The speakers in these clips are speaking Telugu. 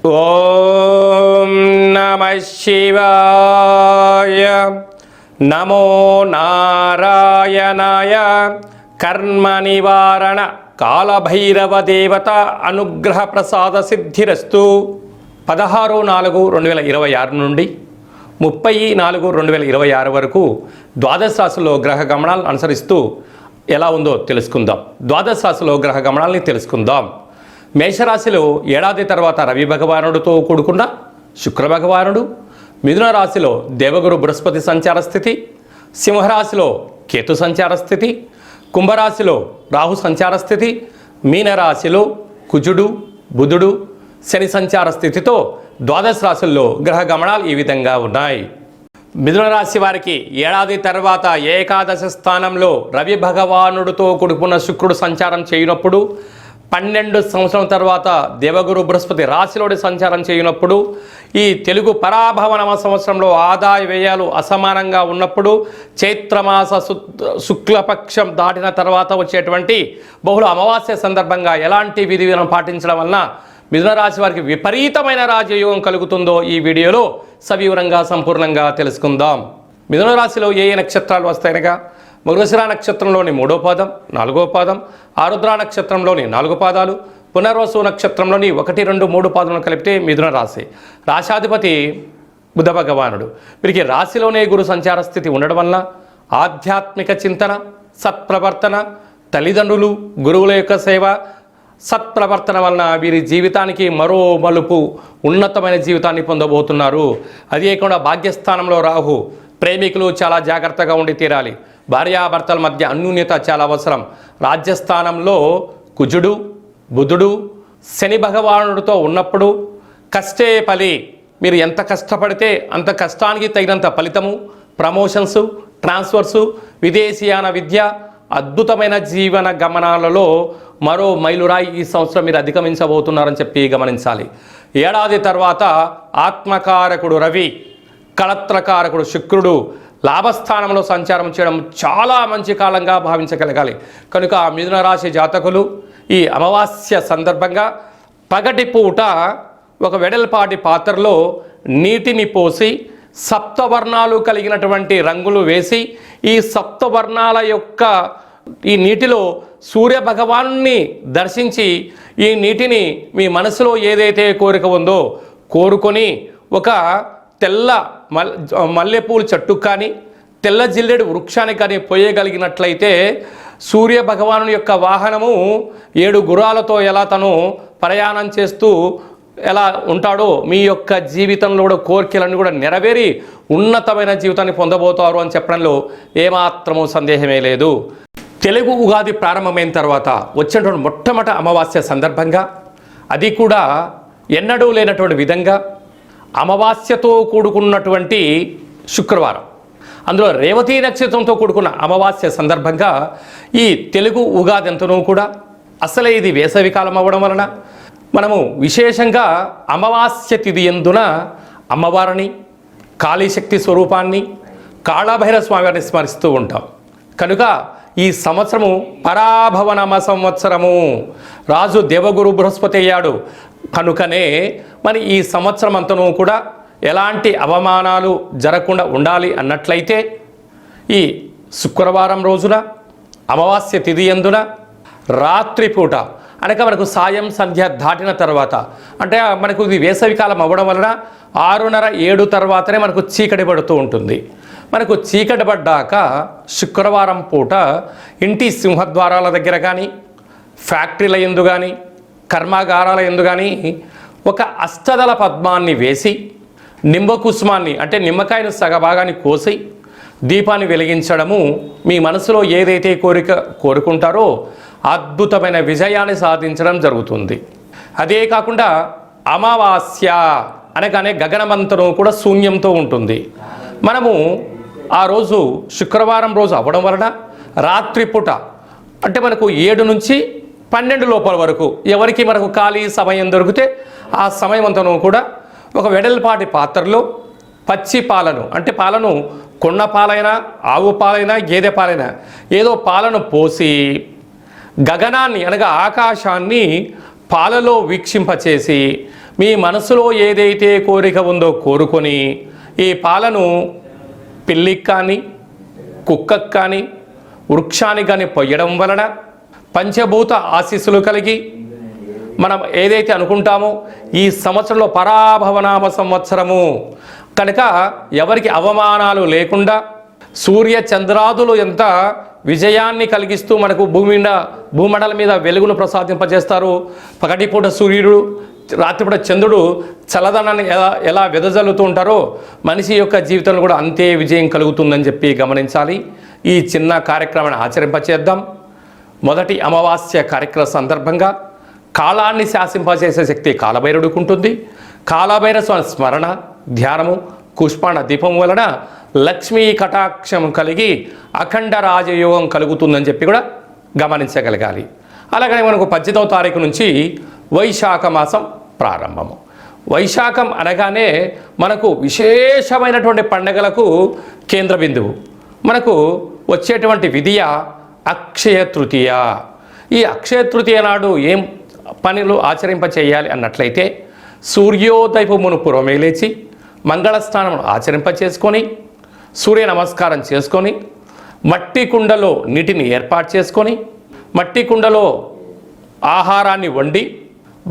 ఓం నమః శివాయ. నమో నారాయణాయ. కర్మ నివారణ కాలభైరవ దేవత అనుగ్రహ ప్రసాద సిద్ధిరస్తు. 16/4/2026 నుండి 30/4/2026 వరకు ద్వాదశ రాశిలో గ్రహ గమనాలను అనుసరిస్తూ ఎలా ఉందో తెలుసుకుందాం. ద్వాదశ రాశిలో గ్రహ గమనాలని తెలుసుకుందాం. మేషరాశిలో ఏడాది తర్వాత రవి భగవానుడితో కూడుకున్న శుక్ర భగవానుడు, మిథున రాశిలో దేవగురు బృహస్పతి సంచార స్థితి, సింహరాశిలో కేతు సంచార స్థితి, కుంభరాశిలో రాహు సంచార స్థితి, మీనరాశిలో కుజుడు బుధుడు శని సంచార స్థితితో ద్వాదశ రాశుల్లో గ్రహ గమనాలు ఈ విధంగా ఉన్నాయి. మిథున రాశి వారికి ఏడాది తర్వాత ఏకాదశ స్థానంలో రవి భగవానుడితో కూడుకున్న శుక్రుడు సంచారం చేయనప్పుడు, 12 సంవత్సరం తర్వాత దేవగురు బృహస్పతి రాశిలోని సంచారం చేయనప్పుడు, ఈ తెలుగు పరాభవనమ సంవత్సరంలో ఆదాయ వ్యయాలు అసమానంగా ఉన్నప్పుడు, చైత్రమాస శుక్లపక్షం దాటిన తర్వాత వచ్చేటువంటి బహుళ అమావాస్య సందర్భంగా ఎలాంటి విధి విధానం పాటించడం వలన మిథున రాశి వారికి విపరీతమైన రాజయోగం కలుగుతుందో ఈ వీడియోలో సవివరంగా సంపూర్ణంగా తెలుసుకుందాం. మిథున రాశిలో ఏ నక్షత్రాలు వస్తాయనగా, మృగశిర నక్షత్రంలోని 3వ పాదం 4వ పాదం, ఆరుద్ర నక్షత్రంలోని 4 పాదాలు, పునర్వసు నక్షత్రంలోని 1, 2, 3 పాదములను కలిపితే మిథున రాశి. రాశాధిపతి బుధ భగవానుడు. వీరికి రాశిలోనే గురు సంచార స్థితి ఉండడం వలన ఆధ్యాత్మిక చింతన, సత్ప్రవర్తన, తల్లిదండ్రులు గురువుల యొక్క సేవ, సత్ప్రవర్తన వలన వీరి జీవితానికి మరో మలుపు, ఉన్నతమైన జీవితాన్ని పొందబోతున్నారు. అదే కాకుండా భాగ్యస్థానంలో రాహు. ప్రేమికులు చాలా జాగ్రత్తగా ఉండి తీరాలి. భార్యాభర్తల మధ్య అన్యోన్యత చాలా అవసరం. రాజ్యస్థానంలో కుజుడు బుధుడు శని భగవానుడితో ఉన్నప్పుడు కష్టే ఫలి. మీరు ఎంత కష్టపడితే అంత కష్టానికి తగినంత ఫలితము, ప్రమోషన్స్, ట్రాన్స్ఫర్సు, విదేశీయాన విద్య, అద్భుతమైన జీవన గమనాలలో మరో మైలురాయి ఈ సంవత్సరం మీరు అధిగమించబోతున్నారని చెప్పి గమనించాలి. ఏడాది తర్వాత ఆత్మకారకుడు రవి, కళత్రకారకుడు శుక్రుడు లాభస్థానంలో సంచారం చేయడం చాలా మంచి కాలంగా భావించగలగాలి. కనుక మిథున రాశి జాతకులు ఈ అమావాస్య సందర్భంగా పగటి పూట ఒక వెడల్పాటి పాత్రలో నీటిని పోసి సప్తవర్ణాలు కలిగినటువంటి రంగులు వేసి, ఈ సప్తవర్ణాల యొక్క ఈ నీటిలో సూర్య భగవానుని దర్శించి, ఈ నీటిని మీ మనసులో ఏదైతే కోరిక ఉందో కోరుకొని ఒక తెల్ల మల్లెపూల చెట్టుకు కానీ తెల్ల జిల్లెడు వృక్షానికి కానీ పోయగలిగినట్లయితే సూర్య భగవాను యొక్క వాహనము 7 గుర్రాలతో ఎలా తను ప్రయాణం చేస్తూ ఎలా ఉంటాడో మీ యొక్క జీవితంలో కూడా కోరికలన్నీ కూడా నెరవేరి ఉన్నతమైన జీవితాన్ని పొందబోతారు అని చెప్పడంలో ఏమాత్రము సందేహమే లేదు. తెలుగు ఉగాది ప్రారంభమైన తర్వాత వచ్చినటువంటి మొట్టమొదటి అమావాస్య సందర్భంగా, అది కూడా ఎన్నడూ లేనటువంటి విధంగా అమావాస్యతో కూడుకున్నటువంటి శుక్రవారం, అందులో రేవతి నక్షత్రంతో కూడుకున్న అమావాస్య సందర్భంగా ఈ తెలుగు ఉగాది అంతనూ కూడా అసలే ఇది వేసవికాలం అవ్వడం వలన మనము విశేషంగా అమావాస్య తిథి యందున అమ్మవారిని, కాళీశక్తి స్వరూపాన్ని, కాళభైరవ స్వామివారిని స్మరిస్తూ ఉంటాం. కనుక ఈ సంవత్సరము పరాభవనమ సంవత్సరము. రాజు దేవగురు బృహస్పతి అయ్యాడు. కనుకనే మరి ఈ సంవత్సరం అంతనూ కూడా ఎలాంటి అవమానాలు జరగకుండా ఉండాలి అన్నట్లయితే ఈ శుక్రవారం రోజున అమావాస్య తిథి యందున రాత్రిపూట అనగా మనకు సాయం సంధ్య దాటిన తర్వాత, అంటే మనకు ఇది వేసవికాలం అవ్వడం వలన 6:30, 7 తర్వాతనే మనకు చీకటి పడుతూ ఉంటుంది. మనకు చీకటి పడ్డాక శుక్రవారం పూట ఇంటి సింహద్వారాల దగ్గర కానీ, ఫ్యాక్టరీల యందు కానీ, కర్మాగారాల యందు కానీ ఒక అష్టదళ పద్మాన్ని వేసి, నింబకుసుమాన్ని అంటే నిమ్మకాయను సగభాగాన్ని కోసి దీపాన్ని వెలిగించడము, మీ మనసులో ఏదైతే కోరిక కోరుకుంటారో అద్భుతమైన విజయాన్ని సాధించడం జరుగుతుంది. అదే కాకుండా అమావాస్య అనగానే గగనమంతరం కూడా శూన్యంతో ఉంటుంది. మనము ఆ రోజు శుక్రవారం రోజు అవ్వడం వలన రాత్రిపూట అంటే మనకు 7 నుంచి 12 లోపల వరకు ఎవరికి మనకు ఖాళీ సమయం దొరికితే ఆ సమయం అంతను కూడా ఒక వెడల్పాటి పాత్రలో పచ్చి పాలను, అంటే పాలను కొన్న పాలైనా, ఆవు పాలైనా, గేదె పాలైనా ఏదో పాలను పోసి గగనాన్ని అనగా ఆకాశాన్ని పాలలో వీక్షింపచేసి మీ మనసులో ఏదైతే కోరిక ఉందో కోరుకొని ఈ పాలను పిల్లికి కానీ కుక్కకు కానీ వృక్షానికి కానీ పొయ్యడం వలన పంచభూత ఆశీస్సులు కలిగి మనం ఏదైతే అనుకుంటామో ఈ సంవత్సరంలో పరాభవనామ సంవత్సరము కనుక ఎవరికి అవమానాలు లేకుండా సూర్య చంద్రాదులు ఎంత విజయాన్ని కలిగిస్తూ మనకు భూమండలం మీద వెలుగును ప్రసాదింపజేస్తారు. పగటిపూట సూర్యుడు, రాత్రిపూట చంద్రుడు చల్లదనాన్ని ఎలా వెదజల్లుతూ ఉంటారో మనిషి యొక్క జీవితంలో కూడా అంతే విజయం కలుగుతుందని చెప్పి గమనించాలి. ఈ చిన్న కార్యక్రమాన్ని ఆచరింపచేద్దాం. మొదటి అమావాస్య కార్యక్రమ సందర్భంగా కాలాన్ని శాసింపజేసే శక్తి కాలభైరవుడికి ఉంటుంది. కాలభైరవ స్మరణ, ధ్యానము, కుష్మాండ దీపం వలన లక్ష్మీ కటాక్షం కలిగి అఖండ రాజయోగం కలుగుతుందని చెప్పి కూడా గమనించగలగాలి. అలాగనే మనకు 18వ తారీఖు నుంచి వైశాఖ మాసం ప్రారంభము. వైశాఖం అనగానే మనకు విశేషమైనటువంటి పండగలకు కేంద్ర బిందువు. మనకు వచ్చేటువంటి విధియ అక్షయ తృతీయ. ఈ అక్షయ తృతీయ నాడు ఏం పనులు ఆచరింప చేయాలి అన్నట్లయితే సూర్యోదయపు పూర్వమే లేచి మంగళ స్నానం ఆచరింప చేసుకొని సూర్య నమస్కారం చేసుకొని మట్టి కుండలో నీటిని ఏర్పాటు చేసుకొని మట్టి కుండలో ఆహారాన్ని వండి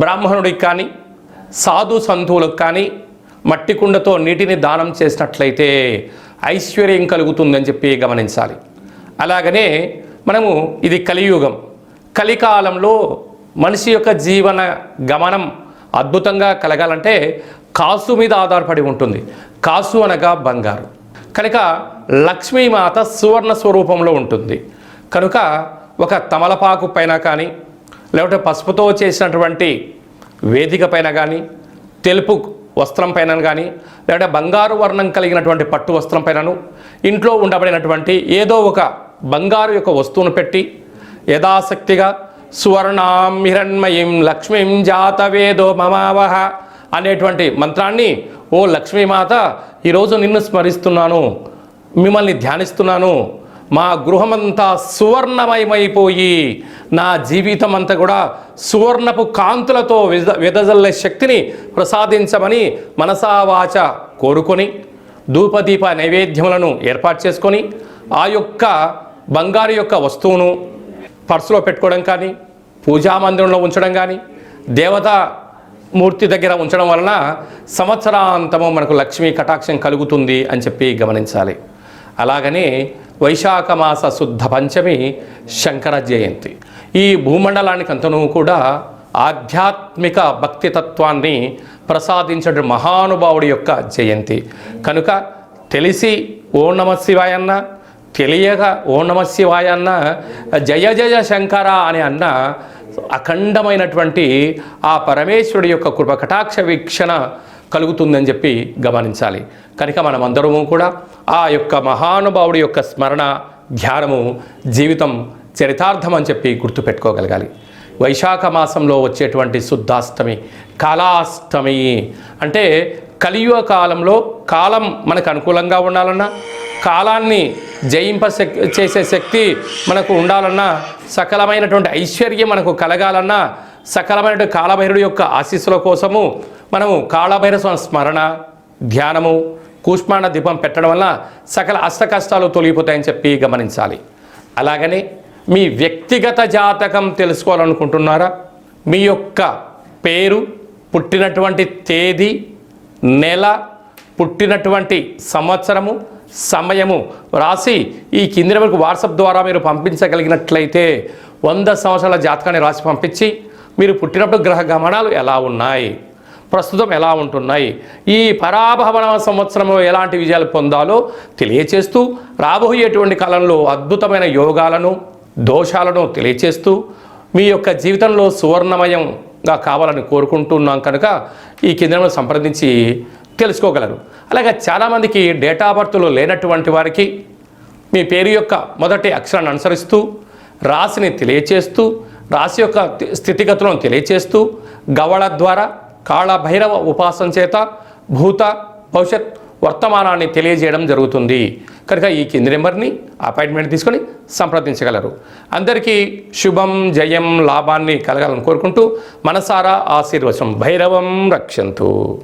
బ్రాహ్మణుడికి కానీ సాధు సంతువులకు కానీ మట్టి కుండతో నీటిని దానం చేసినట్లయితే ఐశ్వర్యం కలుగుతుందని చెప్పి గమనించాలి. అలాగనే మనము ఇది కలియుగం. కలికాలంలో మనిషి యొక్క జీవన గమనం అద్భుతంగా కలగాలంటే కాసు మీద ఆధారపడి ఉంటుంది. కాసు అనగా బంగారు. కనుక లక్ష్మీమాత సువర్ణ స్వరూపంలో ఉంటుంది. కనుక ఒక తమలపాకు పైన కానీ లేకపోతే పసుపుతో చేసినటువంటి వేదిక పైన కానీ తెలుపు వస్త్రం పైన కానీ లేకపోతే బంగారు వర్ణం కలిగినటువంటి పట్టు వస్త్రం పైనను ఇంట్లో ఉండబడినటువంటి ఏదో ఒక బంగారు యొక్క వస్తువును పెట్టి యథాశక్తిగా సువర్ణాం హిరణ్మయీం లక్ష్మీం జాతవేదో మమావహ అనేటువంటి మంత్రాన్ని, ఓ లక్ష్మీమాత ఈరోజు నిన్ను స్మరిస్తున్నాను, మిమ్మల్ని ధ్యానిస్తున్నాను, మా గృహమంతా సువర్ణమయమైపోయి నా జీవితం అంతా కూడా సువర్ణపు కాంతులతో వెదజల్లే శక్తిని ప్రసాదించమని మనసా వాచ కోరుకొని ధూపదీప నైవేద్యములను ఏర్పాటు చేసుకొని ఆ యొక్క బంగారు యొక్క వస్తువును పర్సులో పెట్టుకోవడం కానీ పూజా మందిరంలో ఉంచడం కానీ దేవతా మూర్తి దగ్గర ఉంచడం వలన సంవత్సరాంతము మనకు లక్ష్మీ కటాక్షం కలుగుతుంది అని చెప్పి గమనించాలి. అలాగనే వైశాఖ మాస శుద్ధ పంచమి శంకర జయంతి. ఈ భూమండలానికి అంతను కూడా ఆధ్యాత్మిక భక్తితత్వాన్ని ప్రసాదించడం మహానుభావుడి యొక్క జయంతి. కనుక తెలిసి ఓ నమ శివాయ అన్న, తెలియక ఓ నమ శివాయ అన్న, జయ జయ శంకర అని అన్న అఖండమైనటువంటి ఆ పరమేశ్వరుడి యొక్క కృప కటాక్ష వీక్షణ కలుగుతుందని చెప్పి గమనించాలి. కనుక మనమందరము కూడా ఆ యొక్క మహానుభావుడి యొక్క స్మరణ ధ్యానము జీవితం చరితార్థం అని చెప్పి గుర్తుపెట్టుకోగలగాలి. వైశాఖ మాసంలో వచ్చేటువంటి శుద్ధాష్టమి, కాలాష్టమి అంటే కలియుగ కాలంలో కాలం మనకు అనుకూలంగా ఉండాలన్నా, కాలాన్ని చేసే శక్తి మనకు ఉండాలన్నా, సకలమైనటువంటి ఐశ్వర్యం మనకు కలగాలన్నా, సకలమైనటువంటి కాలభైరుడి యొక్క ఆశీస్సుల కోసము మనము కాలభైరవ స్మరణ ధ్యానము కూష్మాండ దీపం పెట్టడం వల్ల సకల అష్ట కష్టాలు తొలగిపోతాయని చెప్పి గమనించాలి. అలాగనే మీ వ్యక్తిగత జాతకం తెలుసుకోవాలనుకుంటున్నారా? మీ యొక్క పేరు, పుట్టినటువంటి తేదీ, నెల, పుట్టినటువంటి సంవత్సరము, సమయము రాసి ఈ కింది వరకు వాట్సాప్ ద్వారా మీరు పంపించగలిగినట్లయితే 100 సంవత్సరాల జాతకాన్ని రాసి పంపించి మీరు పుట్టినప్పుడు గ్రహ గమనాలు ఎలా ఉన్నాయి, ప్రస్తుతం ఎలా ఉంటున్నాయి, ఈ పరాభవన సంవత్సరంలో ఎలాంటి విజయాలు పొందాలో తెలియచేస్తూ రాబోయేటువంటి కాలంలో అద్భుతమైన యోగాలను దోషాలను తెలియచేస్తూ మీ యొక్క జీవితంలో సువర్ణమయంగా కావాలని కోరుకుంటున్నాం. కనుక ఈ కింద సంప్రదించి తెలుసుకోగలరు. అలాగే చాలామందికి డేటా బర్త్లో లేనటువంటి వారికి మీ పేరు యొక్క మొదటి అక్షరాన్ని అనుసరిస్తూ రాశిని తెలియచేస్తూ రాశి యొక్క స్థితిగతులను తెలియచేస్తూ గవళ ద్వారా కాళభైరవ ఉపాసన చేత భూత భవిష్యత్ వర్తమానాన్ని తెలియజేయడం జరుగుతుంది. కనుక ఈ కింది నెంబర్ని అపాయింట్మెంట్ తీసుకొని సంప్రదించగలరు. అందరికీ శుభం, జయం, లాభాన్ని కలగాలని కోరుకుంటూ మనసారా ఆశీర్వచనం. భైరవం రక్షంతు.